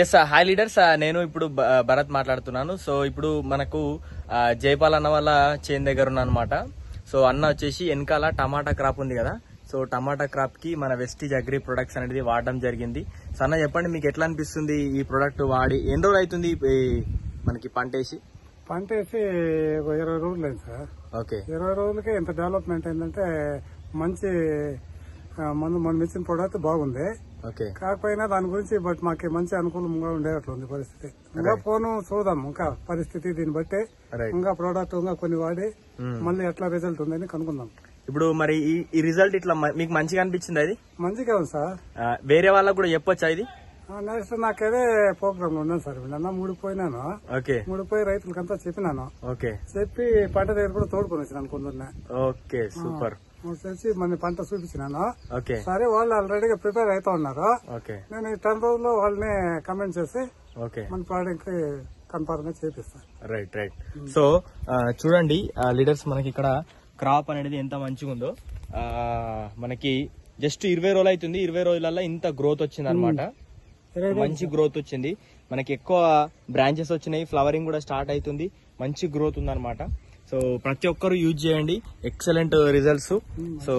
Yes hi leaders, నేను ఇప్పుడు భరత్ మాట్లాడుతున్నాను. సో ఇప్పుడు మనకు జైపాల్ అన్న వాళ్ళ చేను దగ్గర ఉన్నా అనమాట. సో అన్న వచ్చేసి వెనకాల టమాటా క్రాప్ ఉంది కదా, సో టమాటా క్రాప్ కి మన వెస్టీజ్ అగ్రి ప్రొడక్ట్స్ అనేది వాడడం జరిగింది. సో అన్న చెప్పండి, మీకు ఎట్లా అనిపిస్తుంది ఈ ప్రొడక్ట్ వాడి? ఎన్ని రోజులు అవుతుంది మనకి పంట వేసి? పంట వేసి 20 రోజులు అయింది సార్. ఓకే, 20 రోజులకే ఇంత డెవలప్మెంట్ అయిందంటే మంచి మనం ఇచ్చిన ప్రోడక్ట్ బాగుంది. ఓకే, కాకపోయినా దాని గురించి బట్ మాకు మంచి అనుకూలంగా ఉండేట్లుంది పరిస్థితి. ఇంకా ఫోను చూద్దాం, ఇంకా పరిస్థితి దీన్ని బట్టి ఇంకా ప్రోడక్ట్ ఇంకా కొన్ని వాడి మళ్ళీ ఎట్లా రిజల్ట్ ఉందని కనుక్కుందాం. ఇప్పుడు మరి ఈ రిజల్ట్ ఇట్లా మీకు మంచిగా అనిపించింది? అది మంచిగా ఉంది సార్. వేరే వాళ్ళకు కూడా చెప్పొచ్చా ఇది? నెక్స్ట్ నాకేదే ప్రోగ్రామ్ ఉన్నాను సార్. వీళ్ళన్నా ముడిపోయినాను. ఓకే, ముడిపోయి రైతులకంతా చెప్పినాను. ఓకే, చెప్పి పంట దగ్గర కూడా తోడుకొని వచ్చినాను కొందరిని. Okay, super. వచ్చేసి మన పంట చూపించినాను. ఓకే, సరే వాళ్ళు ఆల్రెడీగా ప్రిపేర్ అవుతా ఉన్నారు. ఓకే, నేను ఈ 10 రోజుల్లో వాళ్ళని కమెంట్ చేసి ఓకే మన ప్రోడక్ట్ కన్ఫర్మ్ గా చేపిస్తాను. రైట్. సో చూడండి లీడర్స్, మనకి ఇక్కడ క్రాప్ అనేది ఎంత మంచిగా ఉందో. మనకి జస్ట్ 20 రోజులు అవుతుంది. 20 రోజులలో ఇంత గ్రోత్ వచ్చింది అనమాట. మంచి గ్రోత్ వచ్చింది. మనకి ఎక్కువ బ్రాంచెస్ వచ్చినాయి, ఫ్లవరింగ్ కూడా స్టార్ట్ అవుతుంది. మంచి గ్రోత్ ఉంది అనమాట. సో ప్రతి ఒక్కరు యూజ్ చేయండి, ఎక్సలెంట్ రిజల్ట్స్. సో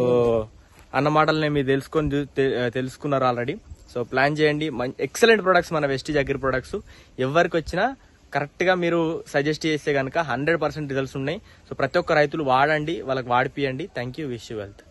అన్న మాటలనే మీరు తెలుసుకున్నారు ఆల్రెడీ. సో ప్లాన్ చేయండి. ఎక్సలెంట్ ప్రొడక్ట్స్ మన వెస్టీజ్ అగ్రి ప్రొడక్ట్స్. ఎవరికి వచ్చినా కరెక్ట్ గా మీరు సజెస్ట్ చేస్తే కనుక 100% రిజల్ట్స్ ఉన్నాయి. సో ప్రతి ఒక్క రైతులు వాడండి, వాళ్ళకి వాడిపియండి. Thank you, wish you wealth.